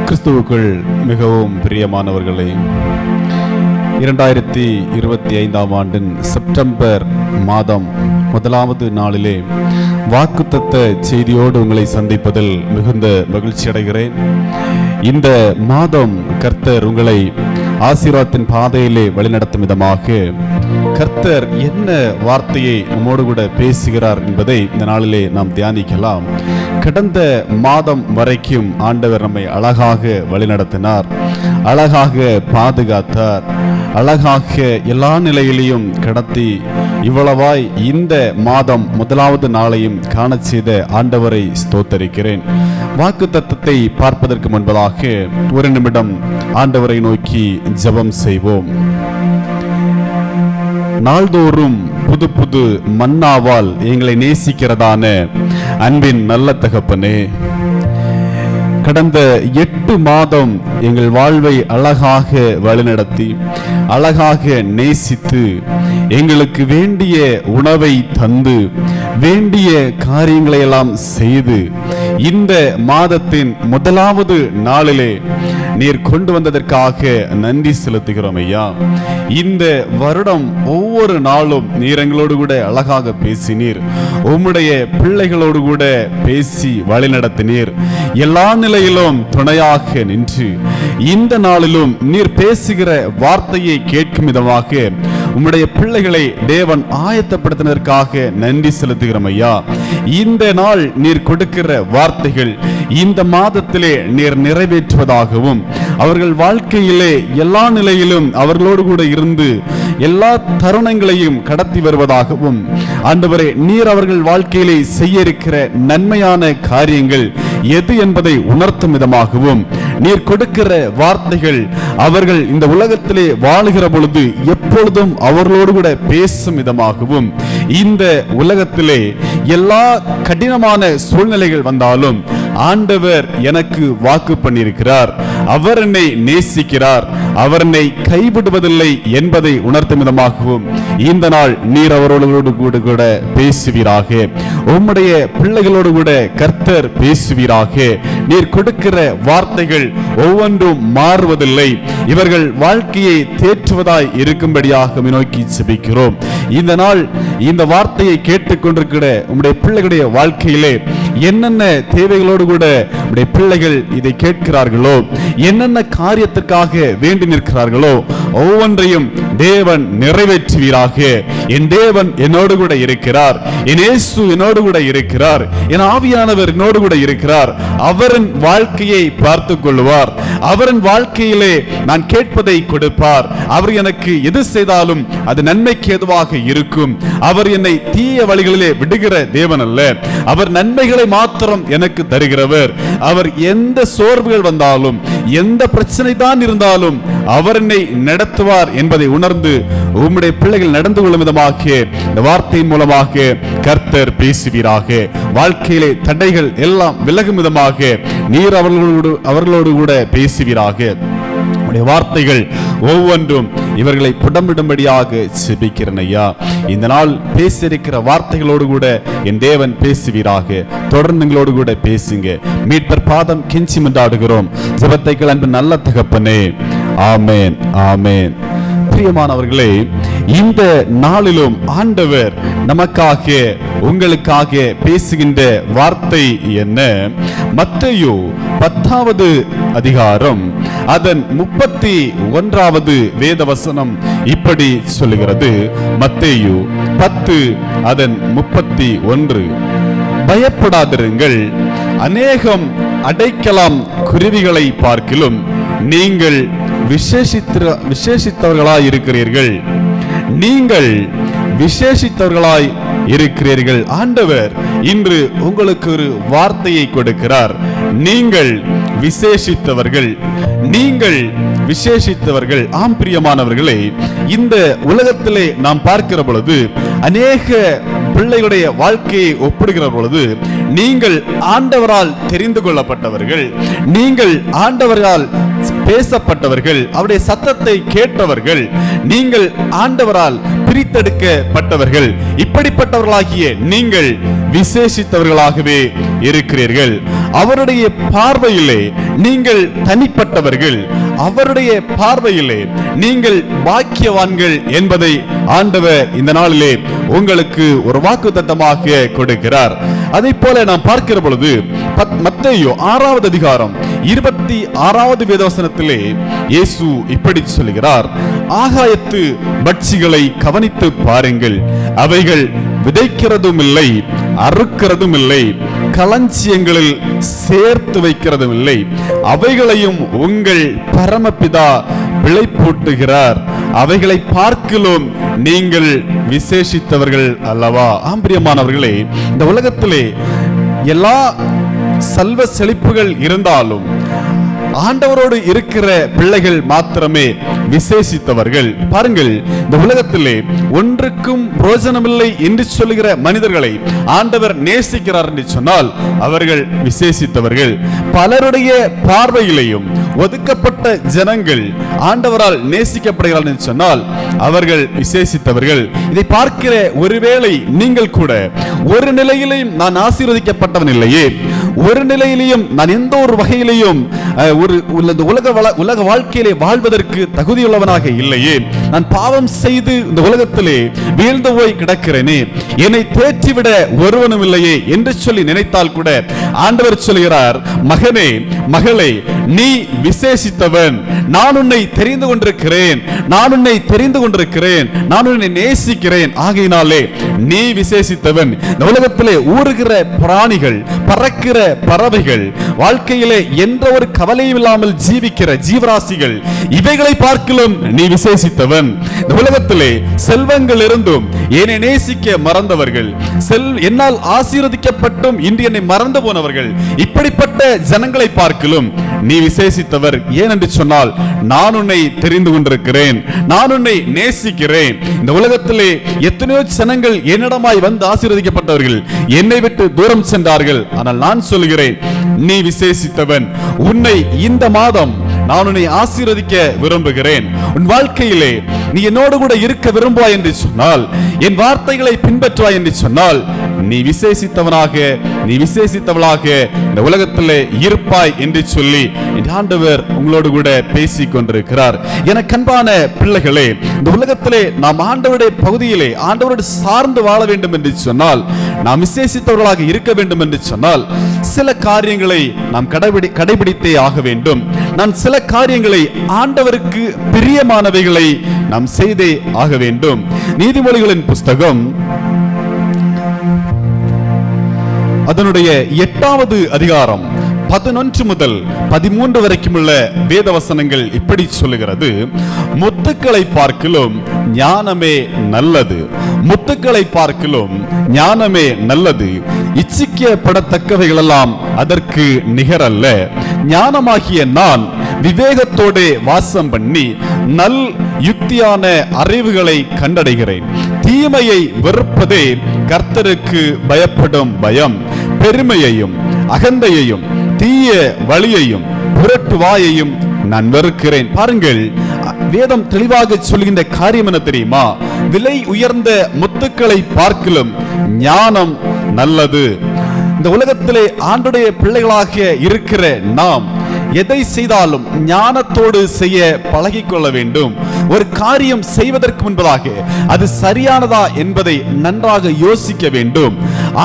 கிறிஸ்துவுக்குள் மிகவும் பிரியமானவர்களே, 2025ஆம் ஆண்டின் செப்டம்பர் மாதம் முதலாவது நாளிலே வாக்குத்தத்த செய்தியோடு உங்களை சந்திப்பதில் மிகுந்த மகிழ்ச்சி அடைகிறேன். இந்த மாதம் கர்த்தர் உங்களை ஆசீர்வாதத்தின் பாதையிலே வழிநடத்தும் விதமாக கர்த்தர் என்ன வார்த்தையை நம்மோடு கூட பேசுகிறார் என்பதை இந்த நாளிலே நாம் தியானிக்கலாம். கடந்த மாதம் வரைக்கும் ஆண்டவர் நம்மை அழகாக வழிநடத்தினார், அழகாக பாதுகாத்தார், அழகாக எல்லா நிலையிலையும் கடத்தி இவ்வளவாய் இந்த மாதம் முதலாவது நாளையும் காண செய்த ஆண்டவரை ஸ்தோத்தரிக்கிறேன். வாக்கு தத்தத்தை பார்ப்பதற்கு முன்பதாக ஒரு நிமிடம் ஆண்டவரை நோக்கி ஜெபம் செய்வோம். நாள்தோறும் புது புது மன்னாவால் எங்களை நேசிக்கிறதான அன்பின் நல்ல தகப்பனே, கடந்த 8 மாதம் எங்கள் வாழ்வை அழகாக வழிநடத்தி அழகாக நேசித்து எங்களுக்கு வேண்டிய உணவை தந்து வேண்டிய காரியங்களை எல்லாம் செய்து இந்த மாதத்தின் முதலாவது நாளிலே நீர் கொண்டு வந்ததற்காக நன்றி செலுத்துகிறோம் ஐயா. இந்த வருடம் ஒவ்வொரு நாளும் நீர் எங்களோடு கூட அழகாக பேசினீர், உம்முடைய பிள்ளைகளோடு கூட பேசி வழி நடத்தினீர், எல்லா நிலையிலும் துணையாக நின்று இந்த நாளிலும் நீர் பேசுகிற வார்த்தையை கேட்கும் விதமாக உம்முடைய பிள்ளைகளை தேவன் ஆயத்தப்படுத்தினதற்காக நன்றி செலுத்துகிறோம் ஐயா. இந்த நாள் நீர் கொடுக்கிற வார்த்தைகள் இந்த மாதத்திலே நீர் நிறைவேற்றுவதாகவும் அவர்கள் வாழ்க்கையிலே எல்லா நிலையிலும் அவர்களோடு கூட இருந்து எல்லா தருணங்களையும் கடத்தி வருவதாகவும் ஆண்டவரே, நீர் அவர்கள் வாழ்க்கையிலே செய்ய இருக்கிற நன்மையான காரியங்கள் எது என்பதை உணர்த்தும் விதமாகவும் நீர் கொடுக்கிற வார்த்தைகள் அவர்கள் இந்த உலகத்திலே வாழுகிற பொழுது எப்பொழுதும் அவர்களோடு கூட பேசும் விதமாகவும் இந்த உலகத்திலே எல்லா கடினமான சூழ்நிலைகள் வந்தாலும் ஆண்டவர் எனக்கு வாக்கு பண்ணியிருக்கிறார், அவர் என்னை நேசிக்கிறார், அவர் என்னை கைவிடுவதில்லை என்பதை உணர்த்தும் விதமாகவும் இந்த நாள் நீர் அவர்களோடு கூட பேசுவீராக. உம்முடைய பிள்ளைகளோடு கூட கர்த்தர் பேசுவீராக. நீர் கொடுக்கிற வார்த்தைகள் ஒவ்வொன்றும் மாறுவதில்லை, இவர்கள் வாழ்க்கையை தேற்றுவதாய் இருக்கும்படியாக நோக்கி ஜெபிக்கிறோம். இந்த நாள் இந்த வார்த்தையை கேட்டுக்கொண்டிருக்கிற உம்முடைய பிள்ளைகளுடைய வாழ்க்கையிலே என்னென்ன தேவைகளோடு கூட உம்முடைய பிள்ளைகள் இதை கேட்கிறார்களோ, என்னென்ன காரியத்திற்காக வேண்டி நிற்கிறார்களோ ஒவ்வொன்றையும் தேவன் நிறைவேற்றுவீராக. என் தேவன் என்னோடு கூட இருக்கிறார், என் இயேசு என்னோடு கூட இருக்கிறார், என் ஆவியானவர் என்னோடு கூட இருக்கிறார். அவரின் வாழ்க்கையை பார்த்துக் கொள்வார், அவரின் வாழ்க்கையிலே நான் கேட்பதை கொடுப்பார். அவர் எனக்கு எது செய்தாலும் அது நன்மைக்கு ஏதுவாக இருக்கும். அவர் என்னை தீய வழிகளிலே விடுகிற தேவன் அல்ல, அவர் நன்மைகளை மாத்திரம் எனக்கு தருகிறவர். அவர் எந்த சோர்வுகள் வந்தாலும் எந்த பிரச்சனை தான் இருந்தாலும் அவர் என்னை நடத்துவார் என்பதை உணர்ந்து உம்முடைய பிள்ளைகள் நடந்து கொள்ளும் விதமாக இந்த வார்த்தையின் மூலமாக கர்த்தர் பேசுவீராக. வாழ்க்கையிலே தடைகள் எல்லாம் விலகும் விதமாக நீர் அவர்களோடு கூட பேசுவீராக. வார்த்தைகள் ஒவ்வொன்றும் இவர்களை புடமிடும்படியாக ஜெபிக்கிறேன் ஐயா. இந்த நாள் பேசியிருக்கிற வார்த்தைகளோடு கூட என் தேவன் பேசுவீராக. தொடர்ந்து எங்களோடு கூட பேசுங்க. மீட்பர் பாதம் கெஞ்சி மன்றாடுகிறோம் ஜெபத்தை அன்பு நல்ல தகப்பனே, ஆமேன் ஆமேன். பிரியமானவர்களே, இந்த நாளிலும் ஆண்டவர் நமக்காக உங்களுக்காக பேசுகின்ற வார்த்தை என்ன? மத்தேயு 10வது அதிகாரம் அதன் 31வது வேதவசனம் இப்படி சொல்லுகிறது. மத்தேயு 10 அதன் 31. பயப்படாதிருங்கள், அநேகம் அடைக்கலம் குருவிகளை பார்க்கிலும் நீங்கள் விசேஷித்தவர்களாய் இருக்கிறீர்கள். நீங்கள் விசேஷித்தவர்களாய் இருக்கிறீர்கள். ஆண்டவர் இன்று உங்களுக்கு ஒரு வார்த்தையை கொடுக்கிறார். நீங்கள் விசேஷித்தவர்கள், நீங்கள் விசேஷித்தவர்கள். ஆம் பிரியமானவர்களே, இந்த உலகத்திலே நாம் பார்க்கிற பொழுது அநேக பிள்ளைகளுடைய வாழ்க்கையை ஒப்பிடுகிற பொழுது நீங்கள் ஆண்டவரால் தெரிந்து கொள்ளப்பட்டவர்கள், நீங்கள் ஆண்டவரால் பேசப்பட்டவர்கள், அவருடைய சத்தத்தை கேட்டவர்கள், நீங்கள் ஆண்டவரால் பிரித்தெடுக்கப்பட்டவர்கள். இப்படிப்பட்டவர்களாகிய நீங்கள் விசேஷித்தவர்களாகவே இருக்கிறீர்கள். அவருடைய பார்வையிலே நீங்கள் தனிப்பட்டவர்கள், அவருடைய பார்வையிலே நீங்கள் பாக்கியவான்கள் என்பதை ஆண்டவர் இந்த நாளிலே உங்களுக்கு ஒரு வாக்குத்தத்தமாக கொடுக்கிறார். அதை போல நாம் பார்க்கிற பொழுது மத்தேயு 6வது அதிகாரம் 26வது வேதவசனத்திலே இயேசு இப்படி சொல்கிறார், ஆகாயத்து பட்சிகளை கவனித்து பாருங்கள், அவைகள் விதைக்கிறதும் இல்லை, அறுக்கிறதும் இல்லை, களஞ்சியங்களில் சேர்த்து வைக்கிறதும் இல்லை, அவைகளையும் உங்கள் பரமபிதா பிழைப்பூட்டுகிறார், அவைகளை பார்க்கிலும் நீங்கள் விசேஷித்தவர்கள் அல்லவா. ஆம்பிரியமானவர்களே, இந்த உலகத்திலே எல்லா செல்வ செழிப்புகள் இருந்தாலும் ஆண்டவரோடு இருக்கிற பிள்ளைகள் மாத்திரமே விசேஷித்தவர்கள். பாருங்கள், இந்த உலகத்திலே ஒன்றுக்கும் பிரோஜனமில்லை என்று சொல்லுகிற மனிதர்களை ஆண்டவர் நேசிக்கிறார் என்று சொன்னால் அவர்கள் விசேஷித்தவர்கள். பலருடைய பார்வையிலேயும் ஒதுக்கப்பட்ட ஜனங்கள் ஆண்டவரால் நேசிக்கப்படுகிறார்கள் என்று சொன்னால் அவர்கள் விசேஷித்தவர்கள். இதை பார்க்கிற ஒருவேளை நீங்கள் கூட ஒரு நிலையிலையும் நான் ஆசீர்வதிக்கப்பட்டவன் இல்லையே, ஒரு நிலையிலையும் நான் எந்த ஒரு வகையிலையும் உலக வாழ்க்கையிலே வாழ்வதற்கு தகுதியுள்ளவனாக இல்லையே, நான் பாவம் செய்து இந்த உலகத்திலே வீழ்ந்து போய் கிடக்கிறேனே, என்னை தேற்றிவிட ஒருவனும் இல்லையே என்று சொல்லி நினைத்தால் கூட ஆண்டவர் சொல்கிறார், மகனே மகளே, நீ விசேஷித்தவன், நான் உன்னை தெரிந்து கொண்டிருக்கிறேன், நான் உன்னை தெரிந்து கொண்டிருக்கிறேன், நான் உன்னை நேசிக்கிறேன், ஆகையினாலே நீ விசேஷித்தவன். இந்த உலகத்திலே ஊறுகிற பிராணிகள், பறக்கிற பறவைகள், வாழ்க்கையிலே என்ற ஒரு கவலையும் இல்லாமல் ஜீவிக்கிற ஜீவராசிகள், இவைகளை பார்க்கிலும் நீ விசேஷித்தவன். இந்த உலகத்திலே செல்வங்கள் இருந்தும் என்னை நேசிக்க மறந்தவர்கள், என்னால் ஆசீர்வதிக்கப்பட்டும் இன்று என்னை மறந்து போனவர்கள், இப்படிப்பட்ட ஜனங்களை பார்க்கிலும் நீ விசேஷித்தவர். ஏன் என்று சொன்னால் நான் உன்னை தெரிந்து கொண்டிருக்கிறேன், நான் உன்னை நேசிக்கிறேன். இந்த உலகத்திலே எத்தனையோ ஜனங்கள் என்னிடமாய் வந்து ஆசீர்வதிக்கப்பட்டவர்கள் என்னை விட்டு தூரம் சென்றார்கள். ஆனால் நான் சொல்கிறேன், நீ விசேஷித்தவன். உன்னை இந்த மாதம் நான் உன்னை ஆசீர்வதிக்க விரும்புகிறேன். உன் வாழ்க்கையிலே நீ என்னோடு கூட இருக்க விரும்புவாய் என்று சொன்னால், என் வார்த்தைகளை பின்பற்றுவாய் என்று சொன்னால், நீ விசேஷித்தவனாக, நீ விசேஷித்தவளாக இந்த உலகத்திலே இருப்பாய் என்று சொல்லி ஆண்டவர் உங்களோடு கூட பேசிக் கொண்டிருக்கிறார். எனக்கு அன்பான பிள்ளைகளே, இந்த உலகத்திலே நாம் ஆண்டவருடைய பகுதியிலே ஆண்டவரோடு சார்ந்து வாழ வேண்டும் என்று சொன்னால், நாம் விசேஷித்தவர்களாக இருக்க வேண்டும் என்று சொன்னால், சில காரியங்களை நாம் கடைபிடித்தே ஆக வேண்டும். நான் சில காரியங்களை, ஆண்டவருக்கு பிரியமானவைகளை நாம் செய்தே ஆக வேண்டும். நீதிமொழிகளின் புஸ்தகம் அதனுடைய 8வது அதிகாரம் 11 முதல் 13 வரைக்கும் உள்ள வேத வசனங்கள் இப்படி சொல்லுகிறது, முத்துக்களை பார்க்கிலும் ஞானமே நல்லது, முத்துக்களை பார்க்கிலும் ஞானமே நல்லது, இச்சிக்கப்படத்தக்கவைகள் எல்லாம் அதற்கு நிகரல்ல. ஞானமாகிய நான் விவேகத்தோடு வாசம் பண்ணி நல் யுக்தியான அறிவுகளை கண்டடைகிறேன். தீமையை வெறுப்பதே கர்த்தருக்கு பயப்படும் பயம். பெருமையையும் அகந்தையையும் தீய வழியையும் புரட்டு வாயையும் நான் வெறுக்கிறேன். பாருங்கள், வேதம் தெளிவாக சொல்கின்ற காரியம் என்ன தெரியுமா? விலை உயர்ந்த முத்துக்களை பார்க்கிலும் ஞானம் நல்லது. இந்த உலகத்திலே ஆண்டுடைய பிள்ளைகளாக இருக்கிற நாம் எதை செய்தாலும் ஞானத்தோடு செய்ய பழகிக்கொள்ள வேண்டும். ஒரு காரியம் செய்வதற்கு முன்பதாக அது சரியானதா என்பதை நன்றாக யோசிக்க வேண்டும்.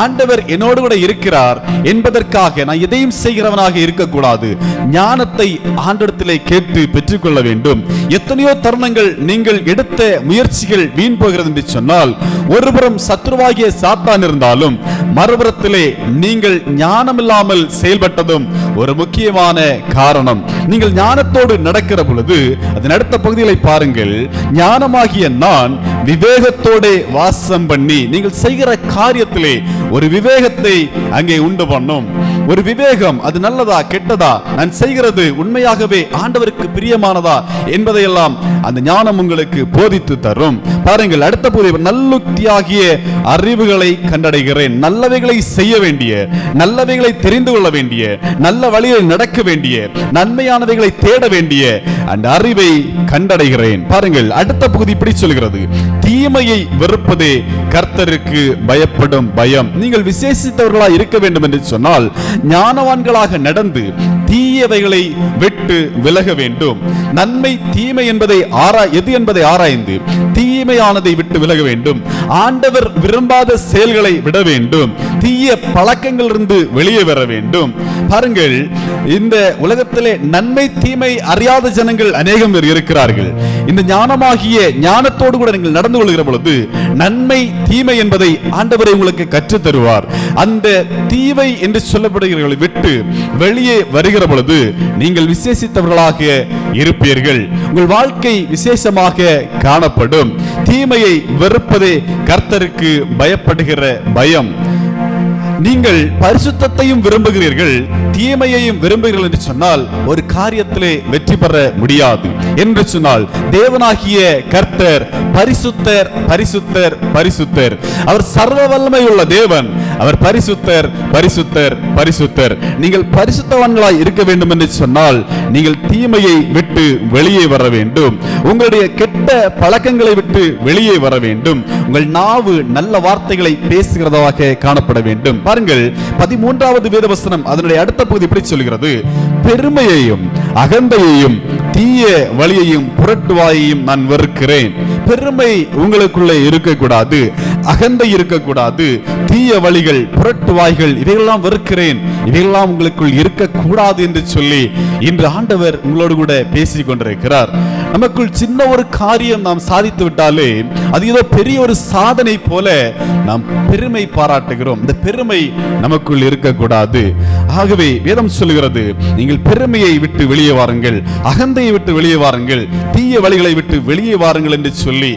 ஆண்டவர் என்னோடு கூட இருக்கிறார் என்பதற்காக நான் எதையும் செய்கிறவனாக இருக்கக்கூடாது. ஞானத்தை ஆண்டவரிடத்திலே கேட்டு பெற்றுக்கொள்ள வேண்டும். எத்தனையோ தருணங்கள் நீங்கள் எடுத்த முயற்சிகள் வீண் போகிறது என்று சொன்னால், ஒருபுறம் சத்ருவாகிய சாத்தான் இருந்தாலும் மறுபுறத்திலே நீங்கள் ஞானமில்லாமல் செயல்பட்டதும் ஒரு முக்கியமான காரணம். நீங்கள் ஞானத்தோடு நடக்கிற பொழுது அதன் அடுத்த பகுதிகளை பாருங்கள். ஞானமாகிய நான் விவேகத்தோடு வாசம் பண்ணி, நீங்கள் செய்கிற காரியத்திலே ஒரு விவேகத்தை அங்கே உண்டு பண்ணும். ஒரு விவேகம், அது நல்லதா கெட்டதா, நான் செய்கிறது உண்மையாகவே ஆண்டவருக்கு பிரியமானதா என்பதையெல்லாம் அந்த ஞானம் உங்களுக்கு போதித்து தரும். பாருங்கள், அடுத்த பகுதி, நல்லுக்தியாகிய அறிவுகளை கண்டடைகிறேன். நல்லவைகளை செய்ய வேண்டிய, நல்லவைகளை தெரிந்து கொள்ள வேண்டிய, நல்ல வழியில் நடக்க வேண்டிய, நன்மையானவைகளை தேட வேண்டிய அந்த அறிவை கண்டடைகிறேன். பாருங்கள், அடுத்த பகுதி இப்படி சொல்கிறது, தீய தீமையை வெறுப்பதே கர்த்தருக்கு பயப்படும் பயம். நீங்கள் விசேஷித்தவர்களாய் இருக்க வேண்டும் என்று சொன்னால் ஞானவான்களாக நடந்து தீயவைகளை விட்டு விலக வேண்டும். நன்மை தீமை என்பதை எது என்பதை ஆராய்ந்து தீமையானதை விட்டு விலக வேண்டும். ஆண்டவர் விரும்பாத செயல்களை விட வேண்டும். தீய பழக்கங்களிலிருந்து வெளியே வர வேண்டும். பாருங்கள், இந்த உலகத்திலே நன்மை தீமை அறியாத ஜனங்கள் அநேகம் பேர் இருக்கிறார்கள். இந்த ஞானமாகிய ஞானத்தோடு கூட நீங்கள் நடந்து கொள்கிற பொழுது நன்மை தீமை என்பதை ஆண்டவரை உங்களுக்கு கற்றுத் தருவார். அந்த தீமை என்று சொல்லப்படுகிறவர்களை விட்டு வெளியே வருகிற பொழுது நீங்கள் விசேஷித்தவர்களாக இருப்பீர்கள். உங்கள் வாழ்க்கை விசேஷமாக காணப்படும். தீமையை வெறுப்பதே கர்த்தருக்கு பயப்படுகிற பயம். நீங்கள் பரிசுத்தத்தையும் விரும்புகிறீர்கள், தீமையையும் விரும்புகிறீர்கள் என்று சொன்னால் ஒரு காரியத்திலே வெற்றி பெற முடியாது. என்று சொன்னால் தேவனாகிய கர்த்தர் பரிசுத்தர், பரிசுத்தர், பரிசுத்தர். அவர் சர்வ வல்லமை உள்ள தேவன். அவர் பரிசுத்தர், பரிசுத்தர், பரிசுத்தர். நீங்கள் பரிசுத்தவான்களாய் இருக்க வேண்டும் என்று சொன்னால் நீங்கள் தீமையை விட்டு வெளியே வர வேண்டும். உங்களுடைய கெட்ட பழக்கங்களை விட்டு வெளியே வர வேண்டும். உங்கள் நாவு நல்ல வார்த்தைகளை பேசுகிறதாக காணப்பட வேண்டும். பாருங்கள், 13வது வேதவசனம் அதனுடைய அடுத்த பகுதி இப்படி சொல்கிறது: பெருமையையும் அகந்தையையும் தீய வழியையும் புரட்டுவாயையும் நான் வெறுக்கிறேன். பெருமை உங்களுக்குள்ளே இருக்கக்கூடாது, அகந்தை இருக்கக்கூடாது, தீய வழிகள், புரட்டுவாய்கள் இவையெல்லாம் வெறுக்கிறேன், இவையெல்லாம் உங்களுக்குள் இருக்கக்கூடாது என்று சொல்லி இன்று ஆண்டவர் உங்களோடு கூட பேசிக் கொண்டிருக்கிறார். நமக்குள் சின்ன ஒரு காரியம் நாம் சாதித்து விட்டாலே அது ஏதோ பெரிய ஒரு சாதனை போல நாம் பெருமை பாராட்டுகிறோம். இந்த பெருமை நமக்குள் இருக்கக்கூடாது. ஆகவே வேதம் சொல்லுகிறது, நீங்கள் பெருமையை விட்டு வெளியே வாருங்கள், அகந்தையை விட்டு வெளியே வாருங்கள், தீய வழிகளை விட்டு வெளியே வாருங்கள் என்று சொல்லி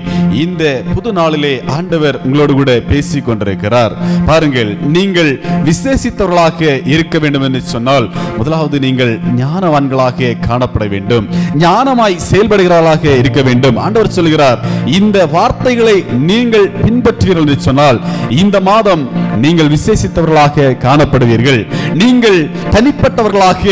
இந்த புது நாளிலே ஆண்டவர் உங்களோடு கூட பேசிக் கொண்டிருக்கிறார். பாருங்கள், நீங்கள் விசேஷித்தவர்களாக இருக்க வேண்டும் என்று சொன்னால் முதலாவது நீங்கள் ஞானவான்களாக காணப்பட வேண்டும், ஞானமாய் செயல்படுகிறவர்களாக இருக்க வேண்டும். ஆண்டவர் சொல்கிறார், இந்த வார்த்தைகளை நீங்கள் பின்பற்றுவீர்கள் என்று சொன்னால் இந்த மாதம் நீங்கள் விசேஷித்தவர்களாக காணப்படுவீர்கள். நீங்கள் தனிப்பட்டவர்களாக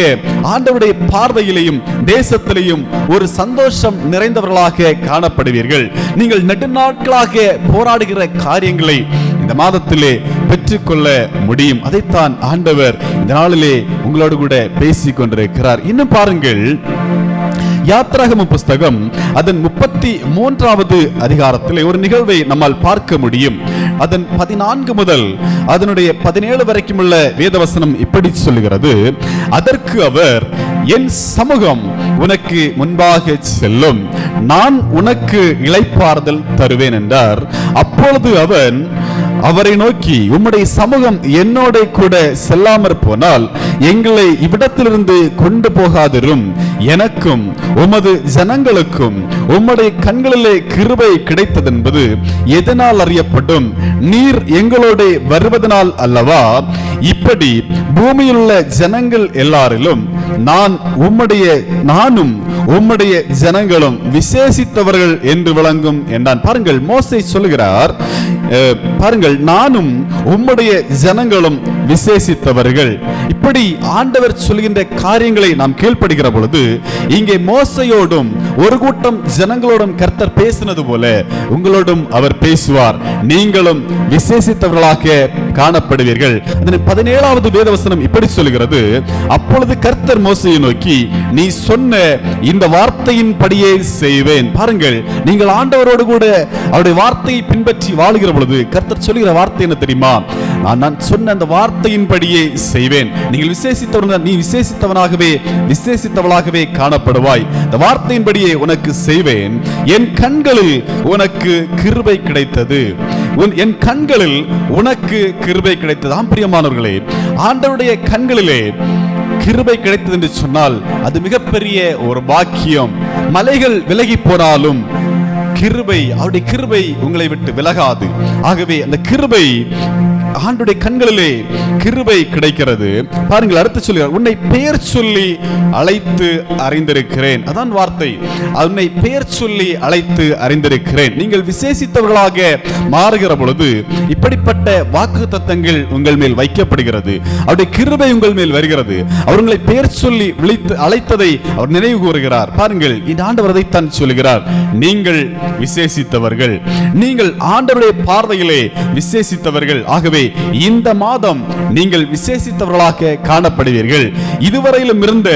ஆண்டவருடைய பார்வையிலேயும் தேசத்திலேயும் ஒரு சந்தோஷம் நிறைந்தவர்களாக காணப்படுவீர்கள். நீங்கள் நெடுநாட்களாக போராடுகிற காரியங்களை இந்த மாதத்திலே பெற்றுக்கொள்ள முடியும். அதைத்தான் ஆண்டவர் இந்த நாளிலே உங்களோடு கூட பேசிக் கொண்டிருக்கிறார். இன்னும் பாருங்கள், யாத்ராகம புஸ்தகம் அதன் 33வது அதிகாரத்தில் ஒரு நிகழ்வை நம்மால் பார்க்க முடியும். அதன் 14 முதல் அதனுடைய 17 வரைக்கும் உள்ள வேதவசனம் இப்படி சொல்லுகிறது: அதற்கு அவர், என் சமூகம் உனக்கு முன்பாக செல்லும், நான் உனக்கு இளைப்பாறுதல் தருவேன் என்றார். அப்பொழுது அவன் அவரை நோக்கி, உம்முடைய சமூகம் என்னோட கூட செல்லாமற் போனால் எங்களை இவ்விடத்திலிருந்து கொண்டு போகாதிரும். எனக்கும் உமது ஜனங்களுக்கும் உம்முடைய கண்களிலே கிருபை கிடைத்தது என்பது எதனால் அறியப்படும்? நீர் எங்களோட வருவதனால் அல்லவா? இப்படி பூமியில் உள்ள ஜனங்கள் எல்லாரிலும் நானும் உம்முடைய ஜனங்களும் விசேஷித்தவர்கள் என்று விளங்கும் என்றான். பாருங்கள், மோசே சொல்லுகிறார், பாருங்கள், நானும் உம்முடைய ஜனங்களும் விசேஷித்தவர்கள். இப்படி ஆண்டவர் சொல்கின்ற காரியங்களை நாம் கீழ்ப்படுகிற பொழுது இங்கே மோசையோடும் ஒரு கூட்டம் ஜனங்களோடும் கர்த்தர் பேசினது போல உங்களோடும் அவர் பேசுவார். நீங்களும் விசேஷித்தவர்களாக காணப்படுவீர்கள். 17வது வேதவசனம் இப்படி சொல்கிறது: அப்பொழுது கர்த்தர் மோசையை நோக்கி, நீ சொன்ன இந்த வார்த்தையின் படியே செய்வேன். பாருங்கள், நீங்கள் ஆண்டவரோடு கூட அவருடைய வார்த்தையை பின்பற்றி வாழுகிற பொழுது கர்த்தர் சொல்லுகிற வார்த்தை என்ன தெரியுமா? நான் சொன்ன அந்த வார்த்தையின் படியே செய்வேன். நீங்கள் விசேஷித்தவர்கள், நீ விசேஷித்தவளாகவே காணப்படுவாய். இந்த வார்த்தையின்படியே உனக்கு செய்வேன். என் கண்களில் உனக்கு கிருபை கிடைத்தது, என் கண்களில் உனக்கு கிருபை கிடைத்தது. ஆம் பிரியமானவர்களே, ஆண்டவருடைய கண்களிலே கிருபை கிடைத்தது என்று சொன்னால் அது மிகப்பெரிய ஒரு பாக்கியம். மலைகள் விலகி போனாலும் கிருபை, அவருடைய கிருபை உங்களை விட்டு விலகாது. ஆகவே அந்த கிருபை ஆண்டுடைய கண்களிலே கிருபை கிடைக்கிறது. பாருங்கள், அடுத்து சொல்கிறார், உன்னை பெயர் சொல்லி அழைத்து அறிந்திருக்கிறேன். அதான் வார்த்தை, உன்னை பெயர் சொல்லி அழைத்து அறிந்திருக்கிறேன். நீங்கள் விசேஷித்தவர்களாக மாறுகிற பொழுது இப்படிப்பட்ட வாக்குத்தத்தங்கள் உங்கள் மேல் வைக்கப்படுகிறது. அவருடைய கிருபை உங்கள் மேல் வருகிறது. அவர்களை பெயர் சொல்லி அழைத்ததை அவர் நினைவு கூறுகிறார். பாருங்கள், இந்த ஆண்டவர் அதைத்தான் சொல்கிறார், நீங்கள் விசேஷித்தவர்கள், நீங்கள் ஆண்டவருடைய பார்வையிலே விசேஷித்தவர்கள். ஆகவே இந்த மாதம் நீங்கள் விசேஷித்தவர்களாக காணப்படுவீர்கள். இதுவரையிலும் இருந்த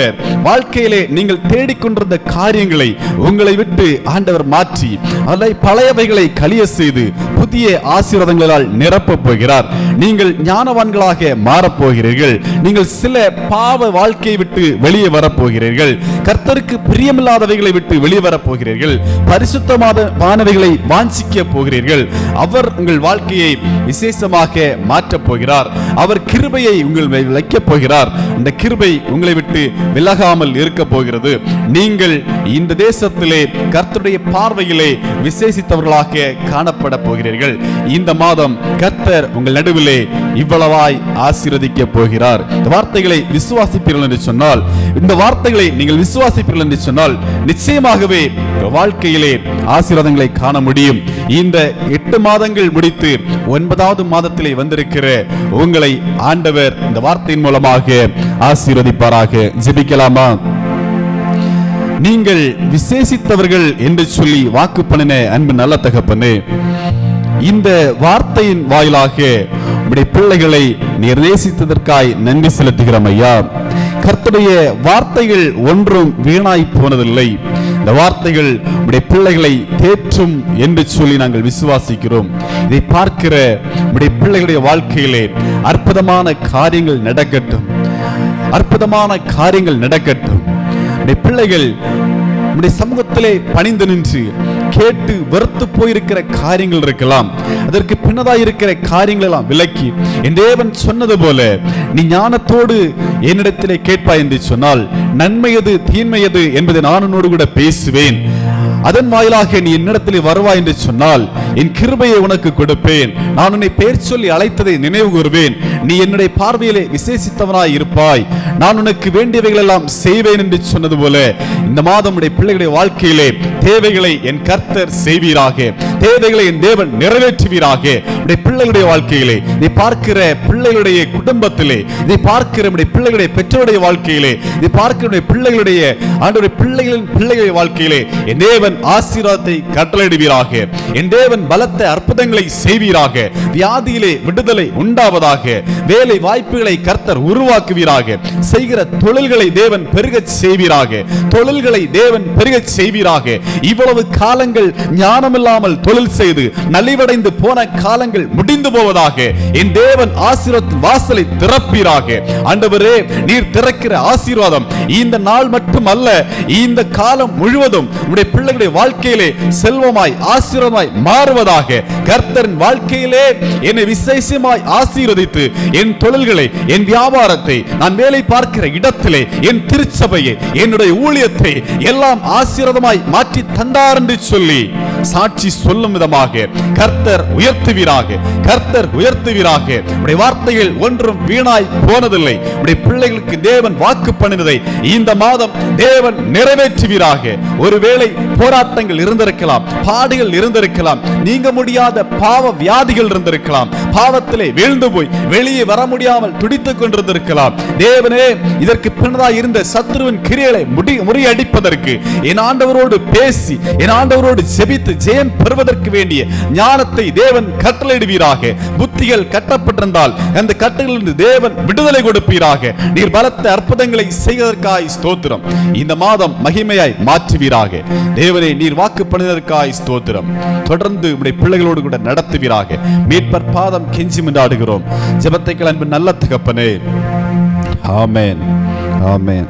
வாழ்க்கையிலே நீங்கள் தேடிக்கொண்டிருந்த காரியங்களை உங்களை விட்டு ஆண்டவர் மாற்றி அதை பழையவைகளை கழிய செய்து புதிய ஆசீர்வாதங்களால் நிரப்பப் போகிறார். நீங்கள் ஞானவான்களாக மாறப்போகிறீர்கள். நீங்கள் சில பாவ வாழ்க்கையை விட்டு வெளியே வரப்போகிறீர்கள். கர்த்தருக்கு பிரியமில்லாதவைகளை விட்டு வெளியே வரப்போகிறீர்கள். பரிசுத்தமானவைகளை வாஞ்சிக்க போகிறீர்கள். அவர் உங்கள் வாழ்க்கையை விசேஷமாக மாற்றப் போகிறார். அவர் கிருபையை உங்கள் மேல் வைக்கப் போகிறார். இந்த கிருபை உங்களை விட்டு விலகாமல் இருக்க போகிறது. நீங்கள் இந்த தேசத்திலே கர்த்தருடைய பார்வையிலே விசேஷித்தவர்களாக காணப்பட போகிறீர்கள். இந்த மாதம் கர்த்தர் உங்கள் நடுவிலே இவ்வளவாய் ஆசீர்வதிக்க போகிறார். இந்த வார்த்தைகளை விசுவாசிப்பீர்கள் என்று சொன்னால், இந்த வார்த்தைகளை நீங்கள் விசுவாசிப்பீர்கள் என்று சொன்னால், நிச்சயமாகவே வாழ்க்கையிலே ஆசீர்வாதங்களை காண முடியும். இந்த 8 மாதங்கள் முடித்து 9வது மாதத்திலே வந்திருக்கிற உங்களை ஆண்டவர் இந்த வார்த்தையின் மூலமாக ஆசீர்வதிப்பாராக. ஜெபிக்கலாமா? நீங்கள் விசேஷித்தவர்கள் என்று சொல்லி வாக்கு பண்ணின அன்பு நல்ல தகப்பனே, இந்த வார்த்தையின் வாயிலாக உம்முடைய பிள்ளைகளை நீர் நேசித்ததற்காய் நன்றி செலுத்துகிறோம் ஐயா. கர்த்தருடைய வார்த்தைகள் ஒன்றும் வீணாய் போனதில்லை. இந்த வார்த்தைகள் உம்முடைய பிள்ளைகளை தேற்றும் என்று சொல்லி நாங்கள் விசுவாசிக்கிறோம். இதை பார்க்கிற உம்முடைய பிள்ளைகளுடைய வாழ்க்கையிலே அற்புதமான காரியங்கள் நடக்கட்டும், அற்புதமான காரியங்கள் நடக்கட்டும். உம்முடைய பிள்ளைகள் உம்முடைய சமூகத்திலே பணிந்து நின்று கேட்டு வெறுத்து போயிருக்கிற காரியங்கள் இருக்கலாம். அதற்கு பின்னதாய் இருக்கிற காரியங்கள் எல்லாம் விலக்கி, என் தேவன் சொன்னது போல நீ ஞானத்தோடு என்னிடத்திலே கேட்பாய் என்று சொன்னால் நன்மையது தீன்மையது என்பதை நான் உன்னோடு கூட பேசுவேன். அதன் வாயிலாக நீ என்னிடத்திலே வருவாய் என்று சொன்னால் என் கிருபையை உனக்கு கொடுப்பேன். நான் உன்னை பெயர் சொல்லி அழைத்ததை நினைவு கூறுவேன். நீ என்னுடைய பார்வையிலே விசேஷித்தவனாய் இருப்பாய். நான் உனக்கு வேண்டியவைகள் எல்லாம் செய்வேன் என்று சொன்னது போல இந்த மாதம் உடைய பிள்ளைகளுடைய வாழ்க்கையிலே தேவைகளை என் கர்த்தர் செய்வீராக. தேவைகளை என் தேவன் நிறைவேற்றுவீராக. உடைய பிள்ளைகளுடைய வாழ்க்கையிலே, இதை பார்க்கிற பிள்ளைகளுடைய குடும்பத்திலே, இதை பார்க்கிற பிள்ளைகளுடைய பெற்றோருடைய வாழ்க்கையிலே, இதை பார்க்கிற பிள்ளைகளுடைய ஆண்டவருடைய பிள்ளைகளுடைய வாழ்க்கையிலே என் தேவன் ஆசீர்வாதத்தை கட்டளையிடுவீராக. என் தேவன் பலத்த அற்புதங்களை செய்வீராக. வியாதியிலே விடுதலை உண்டாவதாக. வேலை வாய்ப்புகளை கர்த்தர் உருவாக்குவீராக. செய்கிற தொழில்களை தேவன் பெருகச் செய்வீராக. தொழில்களை தேவன் பெருகச் செய்வீராக. இவ்வளவு காலங்கள் ஞானமில்லாமல் தொழில் செய்து நலிவடைந்து போன காலங்கள் முடிந்து போவதாக. என் தேவன் ஆசீர்வாதத்தின் வாசலை திறப்பீராக. ஆண்டவரே, நீர் திறக்கிற ஆசீர்வாதம் இந்த நாள் மட்டும் அல்ல, இந்த காலம் முழுவதும் உம்முடைய பிள்ளைகளுடைய வாழ்க்கையிலே செல்வமாய் ஆசீர்வாதமாய் மாறுவதாக. கர்த்தரின் வாழ்க்கையிலே என்னை விசேஷமாய் ஆசீர்வதித்து என் தொழில்களை, என் வியாபாரத்தை, நான் வேலை பார்க்கிற இடத்திலே, என் திருச்சபையை, என்னுடைய ஊழியத்தை எல்லாம் ஆசீர்வாதமாய் மாற்றி தந்தார் என்று சொல்லி சாட்சி சொல்லும் விதமாக கர்த்தர் உயர்த்துவீராக. கர்த்தர் உயர்த்துவீராக. உடைய வார்த்தைகள் ஒன்றும் வீணாய் போனதில்லை. உடைய பிள்ளைகளுக்கு தேவன் வாக்கு பண்ணினதை இந்த மாதம் தேவன் நிறைவேற்றுவீராக. ஒருவேளை போராட்டங்கள் இருந்திருக்கலாம், பாடுகள் இருந்திருக்கலாம், நீங்க முடியாத பாவ வியாதிகள் இருந்திருக்கலாம், பாவத்திலே வீழ்ந்து போய் வெளியே வர முடியாமல் துடித்துக் கொண்டிருந்திருக்கலாம். தேவனே, இதற்கு பின்னதாய் இருந்த சத்துருவின் கிரியைகளை முறியடிப்பதற்கு என் ஆண்டவரோடு பேசி, என் ஆண்டவரோடு ஜெபித்து ஜெயம் பெறுவதற்கு வேண்டிய ஞானத்தை தேவன் கட்டளையிடுவீராக. புத்திகள் கட்டப்பட்டிருந்தால் அந்த கட்டுகளிலிருந்து தேவன் விடுதலை கொடுப்பீராக. நீர் பலத்த அற்புதங்களை செய்வதற்காய் ஸ்தோத்திரம். இந்த மாதம் மகிமையாய் மாற்றுவீராக. தேவனே, நீர் வாக்கு பண்ணினதற்காய் ஸ்தோத்திரம். தொடர்ந்து உடைய பிள்ளைகளோடு கூட நடத்துவீராக. மீட்பர் பாதம் கெஞ்சி மன்றாடுகிறோம். ஜெபத்தை அன்பு நல்ல தகப்பனே. ஆமென், ஆமென்.